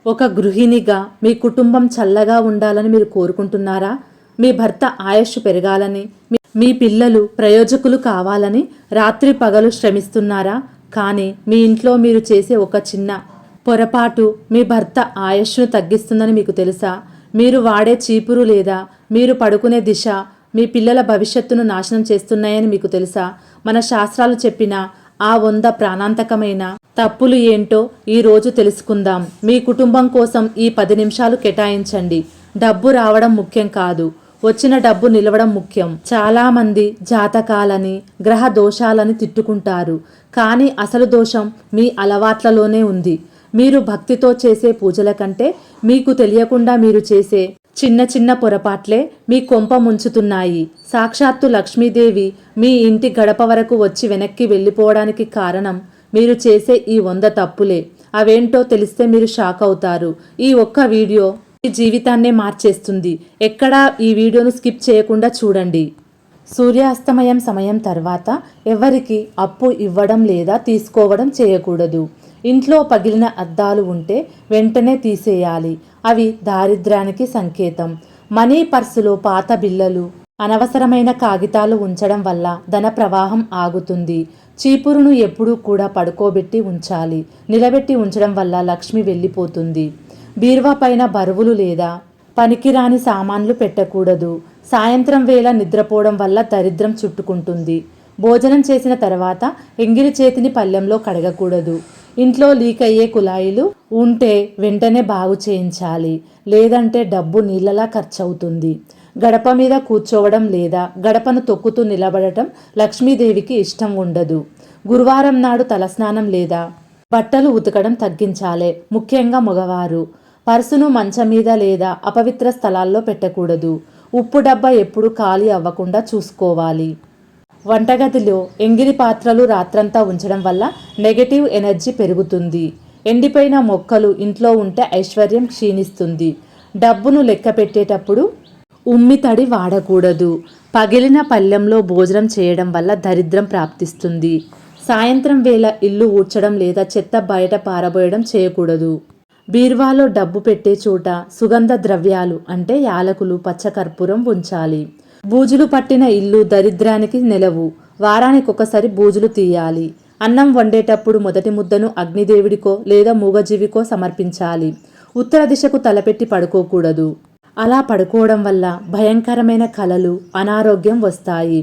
ఒక గృహిణిగా మీ కుటుంబం చల్లగా ఉండాలని మీరు కోరుకుంటున్నారా? మీ భర్త ఆయుష్ పెరగాలని, మీ పిల్లలు ప్రయోజకులు కావాలని రాత్రి పగలు శ్రమిస్తున్నారా? కానీ మీ ఇంట్లో మీరు చేసే ఒక చిన్న పొరపాటు మీ భర్త ఆయుష్ను తగ్గిస్తుందని మీకు తెలుసా? మీరు వాడే చీపురు లేదా మీరు పడుకునే దిశ మీ పిల్లల భవిష్యత్తును నాశనం చేస్తున్నాయని మీకు తెలుసా? మన శాస్త్రాలు చెప్పిన ఆ 100 ప్రాణాంతకమైన తప్పులు ఏంటో ఈరోజు తెలుసుకుందాం. మీ కుటుంబం కోసం ఈ 10 నిమిషాలు కేటాయించండి. డబ్బు రావడం ముఖ్యం కాదు, వచ్చిన డబ్బు నిలవడం ముఖ్యం. చాలామంది జాతకాలని గ్రహ దోషాలని తిట్టుకుంటారు, కానీ అసలు దోషం మీ అలవాట్లలోనే ఉంది. మీరు భక్తితో చేసే పూజల కంటే మీకు తెలియకుండా మీరు చేసే చిన్న చిన్న పొరపాట్లే మీ కొంప ముంచుతున్నాయి. సాక్షాత్తు లక్ష్మీదేవి మీ ఇంటి గడప వరకు వచ్చి వెనక్కి వెళ్ళిపోవడానికి కారణం మీరు చేసే ఈ 100 తప్పులే. అవేంటో తెలిస్తే మీరు షాక్ అవుతారు. ఈ ఒక్క వీడియో మీ జీవితాన్నే మార్చేస్తుంది. ఎక్కడా ఈ వీడియోను స్కిప్ చేయకుండా చూడండి. సూర్యాస్తమయం సమయం తర్వాత ఎవరికి అప్పు ఇవ్వడం లేదా తీసుకోవడం చేయకూడదు. ఇంట్లో పగిలిన అద్దాలు ఉంటే వెంటనే తీసేయాలి. అవి దారిద్ర్యానికి సంకేతం. మనీ పర్సులో పాత బిల్లలు, అనవసరమైన కాగితాలు ఉంచడం వల్ల ధన ప్రవాహం ఆగుతుంది. చీపురును ఎప్పుడూ కూడా పడుకోబెట్టి ఉంచాలి. నిలబెట్టి ఉంచడం వల్ల లక్ష్మి వెళ్ళిపోతుంది. బీరువా పైన బరువులు లేదా పనికిరాని సామాన్లు పెట్టకూడదు. సాయంత్రం వేళ నిద్రపోవడం వల్ల దరిద్రం చుట్టుకుంటుంది. భోజనం చేసిన తర్వాత ఎంగిలి చేతిని పళ్ళెంలో కడగకూడదు. ఇంట్లో లీక్ అయ్యే కుళాయిలు ఉంటే వెంటనే బాగు చేయించాలి, లేదంటే డబ్బు నీళ్ళలా ఖర్చవుతుంది. గడప మీద కూర్చోవడం లేదా గడపను తొక్కుతూ నిలబడటం లక్ష్మీదేవికి ఇష్టం ఉండదు. గురువారం నాడు తలస్నానం లేదా బట్టలు ఉతకడం తగ్గించాలి, ముఖ్యంగా మగవారు. పర్సును మంచం మీద లేదా అపవిత్ర స్థలాల్లో పెట్టకూడదు. ఉప్పు డబ్బా ఎప్పుడు ఖాళీ అవ్వకుండా చూసుకోవాలి. వంటగదిలో ఎంగిలి పాత్రలు రాత్రంతా ఉంచడం వల్ల నెగటివ్ ఎనర్జీ పెరుగుతుంది. ఎండిపోయిన మొక్కలు ఇంట్లో ఉంటే ఐశ్వర్యం క్షీణిస్తుంది. డబ్బును లెక్క పెట్టేటప్పుడు ఉమ్మితడి వాడకూడదు. పగిలిన పళ్ళెంలో భోజనం చేయడం వల్ల దరిద్రం ప్రాప్తిస్తుంది. సాయంత్రం వేళ ఇల్లు ఊడ్చడం లేదా చెత్త బయట పారబోయడం చేయకూడదు. బీరువాలో డబ్బు పెట్టే చోట సుగంధ ద్రవ్యాలు అంటే యాలకులు, పచ్చకర్పూరం ఉంచాలి. బూజులు పట్టిన ఇల్లు దరిద్రానికి నెలవు. వారానికి ఒకసారి బూజులు తీయాలి. అన్నం వండేటప్పుడు మొదటి ముద్దను అగ్నిదేవుడికో లేదా మూగజీవికో సమర్పించాలి. ఉత్తర దిశకు తలపెట్టి పడుకోకూడదు. అలా పడుకోవడం వల్ల భయంకరమైన కలలు, అనారోగ్యం వస్తాయి.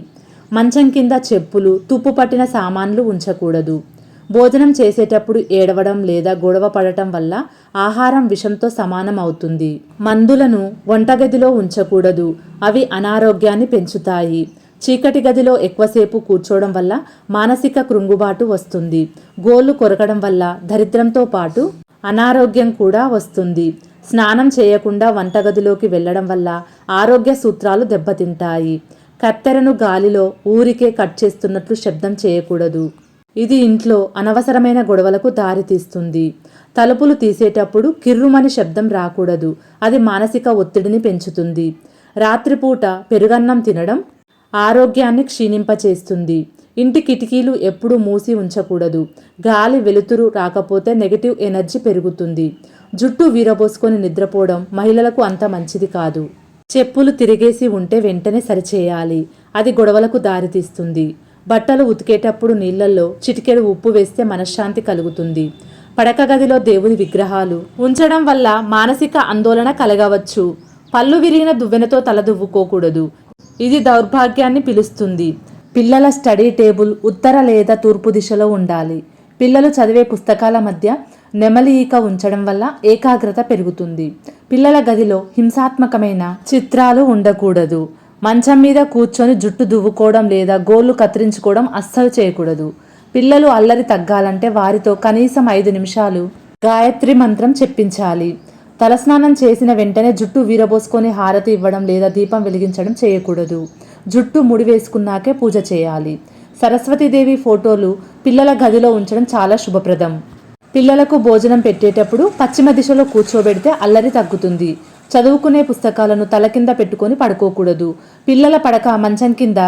మంచం కింద చెప్పులు, తుప్పు పట్టిన సామాన్లు ఉంచకూడదు. భోజనం చేసేటప్పుడు ఏడవడం లేదా గొడవ పడటం వల్ల ఆహారం విషంతో సమానం అవుతుంది. మందులను వంటగదిలో ఉంచకూడదు, అవి అనారోగ్యాన్ని పెంచుతాయి. చీకటి గదిలో ఎక్కువసేపు కూర్చోవడం వల్ల మానసిక కృంగుబాటు వస్తుంది. గోళ్లు కొరకడం వల్ల దరిద్రంతో పాటు అనారోగ్యం కూడా వస్తుంది. స్నానం చేయకుండా వంటగదిలోకి వెళ్ళడం వల్ల ఆరోగ్య సూత్రాలు దెబ్బతింటాయి. కత్తెరను గాలిలో ఊరికే కట్ చేస్తున్నట్లు శబ్దం చేయకూడదు. ఇది ఇంట్లో అనవసరమైన గొడవలకు దారితీస్తుంది. తలుపులు తీసేటప్పుడు కిర్రుమని శబ్దం రాకూడదు, అది మానసిక ఒత్తిడిని పెంచుతుంది. రాత్రిపూట పెరుగన్నం తినడం ఆరోగ్యాన్ని క్షీణింపచేస్తుంది. ఇంటి కిటికీలు ఎప్పుడూ మూసి ఉంచకూడదు. గాలి వెలుతురు రాకపోతే నెగటివ్ ఎనర్జీ పెరుగుతుంది. జుట్టు వీరబోసుకొని నిద్రపోవడం మహిళలకు అంత మంచిది కాదు. చెప్పులు తిరిగేసి ఉంటే వెంటనే సరిచేయాలి, అది గొడవలకు దారితీస్తుంది. బట్టలు ఉతికేటప్పుడు నీళ్లలో చిటికెడు ఉప్పు వేస్తే మనశ్శాంతి కలుగుతుంది. పడక గదిలో దేవుని విగ్రహాలు ఉంచడం వల్ల మానసిక ఆందోళన కలగవచ్చు. పళ్ళు విరిగిన దువ్వెనతో తల దువ్వుకోకూడదు, ఇది దౌర్భాగ్యాన్ని పిలుస్తుంది. పిల్లల స్టడీ టేబుల్ ఉత్తర లేదా తూర్పు దిశలో ఉండాలి. పిల్లలు చదివే పుస్తకాల మధ్య నెమలి ఈక ఉంచడం వల్ల ఏకాగ్రత పెరుగుతుంది. పిల్లల గదిలో హింసాత్మకమైన చిత్రాలు ఉండకూడదు. మంచం మీద కూర్చొని జుట్టు దువ్వుకోవడం లేదా గోళ్లు కత్తిరించుకోవడం అస్సలు చేయకూడదు. పిల్లలు అల్లరి తగ్గాలంటే వారితో కనీసం 5 నిమిషాలు గాయత్రి మంత్రం చెప్పించాలి. తలస్నానం చేసిన వెంటనే జుట్టు వీరబోసుకొని హారతి ఇవ్వడం లేదా దీపం వెలిగించడం చేయకూడదు. జుట్టు ముడి వేసుకున్నాకే పూజ చేయాలి. సరస్వతీదేవి ఫోటోలు పిల్లల గదిలో ఉంచడం చాలా శుభప్రదం. పిల్లలకు భోజనం పెట్టేటప్పుడు పశ్చిమ దిశలో కూర్చోబెడితే అల్లరి తగ్గుతుంది. చదువుకునే పుస్తకాలను తల కింద పెట్టుకొని పడుకోకూడదు. పిల్లల పడక మంచం కింద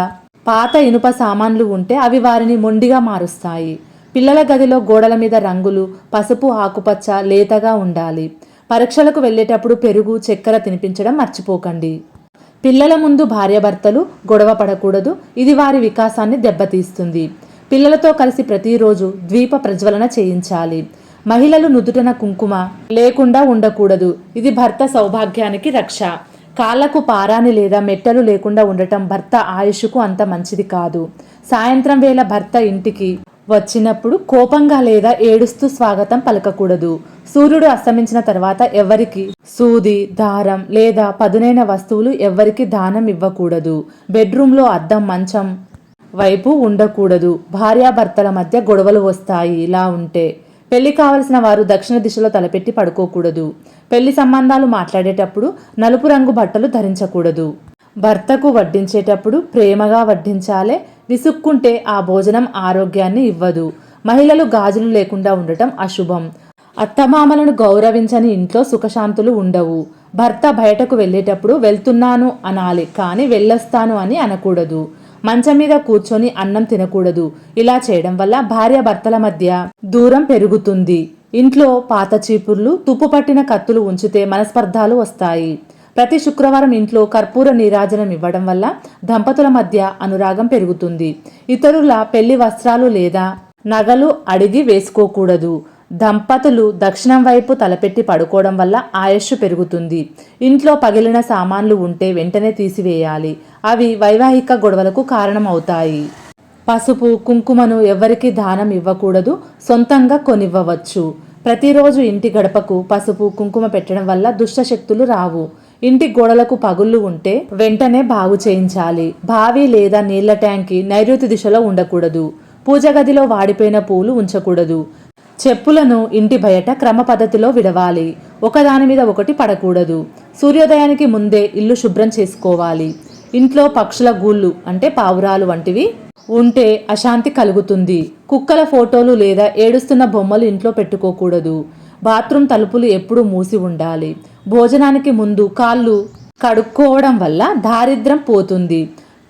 పాత ఇనుప సామాన్లు ఉంటే అవి వారిని మొండిగా మారుస్తాయి. పిల్లల గదిలో గోడల మీద రంగులు పసుపు, ఆకుపచ్చ, లేతగా ఉండాలి. పరీక్షలకు వెళ్ళేటప్పుడు పెరుగు చక్కెర తినిపించడం మర్చిపోకండి. పిల్లల ముందు భార్యాభర్తలు గొడవ పడకూడదు. ఇది వారి వికాసాన్ని దెబ్బతీస్తుంది. పిల్లలతో కలిసి ప్రతిరోజు ద్వీప ప్రజ్వలన చేయించాలి. మహిళలు నుదుటన కుంకుమ లేకుండా ఉండకూడదు. ఇది భర్త సౌభాగ్యానికి రక్ష. కాళ్లకు పారాని లేదా మెట్టలు లేకుండా ఉండటం భర్త ఆయుష్కు అంత మంచిది కాదు. సాయంత్రం వేళ భర్త ఇంటికి వచ్చినప్పుడు కోపంగా లేదా ఏడుస్తూ స్వాగతం పలకకూడదు. సూర్యుడు అస్తమించిన తర్వాత ఎవరికి సూది దారం లేదా పదునైన వస్తువులు ఎవ్వరికి దానం ఇవ్వకూడదు. బెడ్రూమ్లో అద్దం మంచం వైపు ఉండకూడదు. భార్యాభర్తల మధ్య గొడవలు వస్తాయి. ఇలా ఉంటే పెళ్లి కావలసిన వారు దక్షిణ దిశలో తలపెట్టి పడుకోకూడదు. పెళ్లి సంబంధాలు మాట్లాడేటప్పుడు నలుపు రంగు బట్టలు ధరించకూడదు. భర్తకు వడ్డించేటప్పుడు ప్రేమగా వడ్డించాలే. విసుక్కుంటే ఆ భోజనం ఆరోగ్యాన్ని ఇవ్వదు. మహిళలు గాజులు లేకుండా ఉండటం అశుభం. అత్తమామలను గౌరవించని ఇంట్లో సుఖశాంతులు ఉండవు. భర్త బయటకు వెళ్ళేటప్పుడు వెళ్తున్నాను అనాలి, కానీ వెళ్ళొస్తాను అని అనకూడదు. మంచం మీద కూర్చొని అన్నం తినకూడదు. ఇలా చేయడం వల్ల భార్యాభర్తల మధ్య దూరం పెరుగుతుంది. ఇంట్లో పాత చీపుర్లు తుప్పు పట్టిన కత్తులు ఉంచితే మనస్పర్ధాలు వస్తాయి. ప్రతి శుక్రవారం ఇంట్లో కర్పూర నీరాజనం ఇవ్వడం వల్ల దంపతుల మధ్య అనురాగం పెరుగుతుంది. ఇతరుల పెళ్లి వస్త్రాలు లేదా నగలు అడిగి వేసుకోకూడదు. దంపతులు దక్షిణం వైపు తలపెట్టి పడుకోవడం వల్ల ఆయుష్ పెరుగుతుంది. ఇంట్లో పగిలిన సామాన్లు ఉంటే వెంటనే తీసివేయాలి. అవి వైవాహిక గొడవలకు కారణమవుతాయి. పసుపు కుంకుమను ఎవరికి దానం ఇవ్వకూడదు. సొంతంగా కొనివ్వవచ్చు. ప్రతిరోజు ఇంటి గడపకు పసుపు కుంకుమ పెట్టడం వల్ల దుష్టశక్తులు రావు. ఇంటి గోడలకు పగుళ్ళు ఉంటే వెంటనే బాగు చేయించాలి. బావి లేదా నీళ్ల ట్యాంకి నైరుతి దిశలో ఉండకూడదు. పూజ గదిలో వాడిపోయిన పూలు ఉంచకూడదు. చెప్పులను ఇంటి బయట క్రమ పద్ధతిలో విడవాలి. ఒకదాని మీద ఒకటి పడకూడదు. సూర్యోదయానికి ముందే ఇల్లు శుభ్రం చేసుకోవాలి. ఇంట్లో పక్షుల గూళ్ళు అంటే పావురాలు వంటివి ఉంటే అశాంతి కలుగుతుంది. కుక్కల ఫోటోలు లేదా ఏడుస్తున్న బొమ్మలు ఇంట్లో పెట్టుకోకూడదు. బాత్రూమ్ తలుపులు ఎప్పుడూ మూసి ఉండాలి. భోజనానికి ముందు కాళ్ళు కడుక్కోవడం వల్ల దారిద్ర్యం పోతుంది.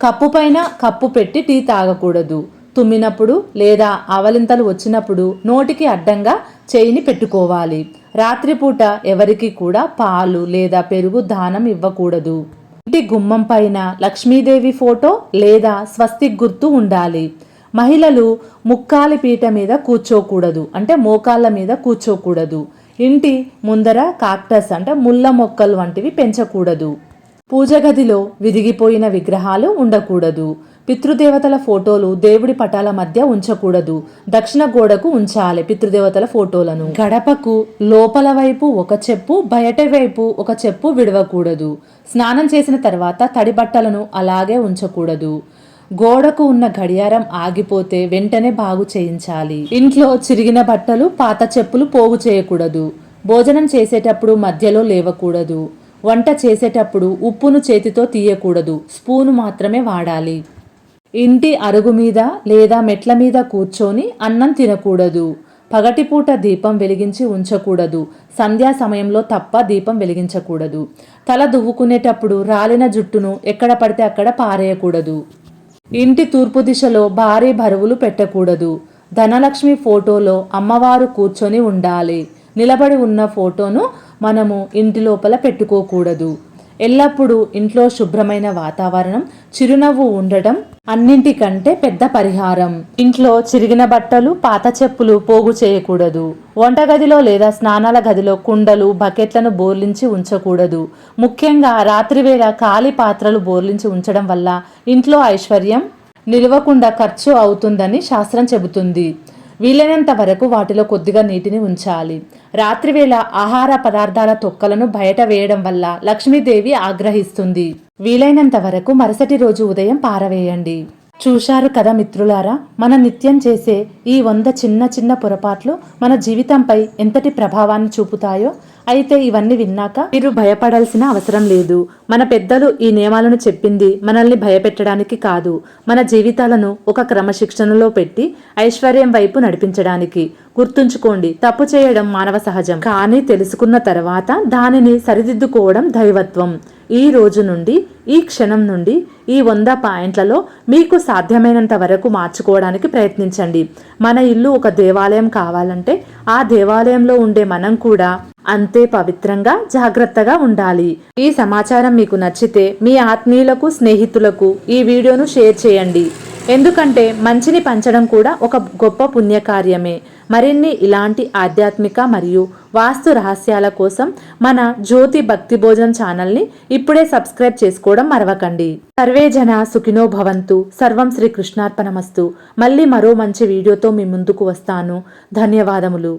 కప్పు పైన కప్పు పెట్టి టీ తాగకూడదు. తుమ్మినప్పుడు లేదా ఆవలింతలు వచ్చినప్పుడు నోటికి అడ్డంగా చేయిని పెట్టుకోవాలి. రాత్రిపూట ఎవరికి కూడా పాలు లేదా పెరుగు దానం ఇవ్వకూడదు. ఇంటి గుమ్మం పైన లక్ష్మీదేవి ఫోటో లేదా స్వస్తిక్ గుర్తు ఉండాలి. మహిళలు ముక్కాలి పీట మీద కూర్చోకూడదు, అంటే మోకాళ్ళ మీద కూర్చోకూడదు. ఇంటి ముందర కాక్టస్ అంటే ముళ్ళ మొక్కలు వంటివి పెంచకూడదు. పూజ గదిలో విరిగిపోయిన విగ్రహాలు ఉండకూడదు. పితృదేవతల ఫోటోలు దేవుడి పటాల మధ్య ఉంచకూడదు. దక్షిణ గోడకు ఉంచాలి పితృదేవతల ఫోటోలను. గడపకు లోపల వైపు ఒక చెప్పు, బయట వైపు ఒక చెప్పు విడవకూడదు. స్నానం చేసిన తర్వాత తడి బట్టలను అలాగే ఉంచకూడదు. గోడకు ఉన్న గడియారం ఆగిపోతే వెంటనే బాగు చేయించాలి. ఇంట్లో చిరిగిన బట్టలు పాత చెప్పులు పోగు చేయకూడదు. భోజనం చేసేటప్పుడు మధ్యలో లేవకూడదు. వంట చేసేటప్పుడు ఉప్పును చేతితో తీయకూడదు. స్పూను మాత్రమే వాడాలి. ఇంటి అరుగు మీద లేదా మెట్ల మీద కూర్చొని అన్నం తినకూడదు. పగటిపూట దీపం వెలిగించి ఉంచకూడదు. సంధ్యా సమయంలో తప్ప దీపం వెలిగించకూడదు. తల దువ్వుకునేటప్పుడు రాలిన జుట్టును ఎక్కడ పడితే అక్కడ పారేయకూడదు. ఇంటి తూర్పు దిశలో భారీ బరువులు పెట్టకూడదు. ధనలక్ష్మి ఫోటోలో అమ్మవారు కూర్చొని ఉండాలి. నిలబడి ఉన్న ఫోటోను మనము ఇంటి లోపల పెట్టుకోకూడదు. ఎల్లప్పుడూ ఇంట్లో శుభ్రమైన వాతావరణం, చిరునవ్వు ఉండటం అన్నింటికంటే పెద్ద పరిహారం. ఇంట్లో చిరిగిన బట్టలు పాత చెప్పులు పోగు చేయకూడదు. వంటగదిలో లేదా స్నానాల గదిలో కుండలు బకెట్లను బోర్లించి ఉంచకూడదు. ముఖ్యంగా రాత్రివేళ ఖాళీ పాత్రలు బోర్లించి ఉంచడం వల్ల ఇంట్లో ఐశ్వర్యం నిలవకుండా ఖర్చు అవుతుందని శాస్త్రం చెబుతుంది. వీలైనంత వరకు వాటిలో కొద్దిగా నీటిని ఉంచాలి. రాత్రివేళ ఆహార పదార్థాల తొక్కలను బయట వేయడం వల్ల లక్ష్మీదేవి ఆగ్రహిస్తుంది. వీలైనంత వరకు మరుసటి రోజు ఉదయం పారవేయండి. చూశారు కదా మిత్రులారా, మన నిత్యం చేసే ఈ 100 చిన్న చిన్న పొరపాట్లు మన జీవితంపై ఎంతటి ప్రభావాన్ని చూపుతాయో. అయితే ఇవన్నీ విన్నాక మీరు భయపడాల్సిన అవసరం లేదు. మన పెద్దలు ఈ నియమాలను చెప్పింది మనల్ని భయపెట్టడానికి కాదు, మన జీవితాలను ఒక క్రమశిక్షణలో పెట్టి ఐశ్వర్యం వైపు నడిపించడానికి. గుర్తుంచుకోండి, తప్పు చేయడం మానవ సహజం, కానీ తెలుసుకున్న తర్వాత దానిని సరిదిద్దుకోవడం దైవత్వం. ఈ రోజు నుండి, ఈ క్షణం నుండి ఈ 100 పాయింట్లలో మీకు సాధ్యమైనంత వరకు మార్చుకోవడానికి ప్రయత్నించండి. మన ఇల్లు ఒక దేవాలయం కావాలంటే ఆ దేవాలయంలో ఉండే మనం కూడా అంతే పవిత్రంగా జాగ్రత్తగా ఉండాలి. ఈ సమాచారం మీకు నచ్చితే మీ ఆత్మీయులకు స్నేహితులకు ఈ వీడియోను షేర్ చేయండి. ఎందుకంటే మంచిని పంచడం కూడా ఒక గొప్ప పుణ్యకార్యమే. మరిన్ని ఇలాంటి ఆధ్యాత్మిక మరియు వాస్తు రహస్యాల కోసం మన జ్యోతి భక్తి భోజనం ఛానల్ని ఇప్పుడే సబ్స్క్రైబ్ చేసుకోవడం మరవకండి. సర్వే జన సుఖినో భవంతు. సర్వం శ్రీ కృష్ణార్పణమస్తు. మళ్ళీ మరో మంచి వీడియోతో మీ ముందుకు వస్తాను. ధన్యవాదములు.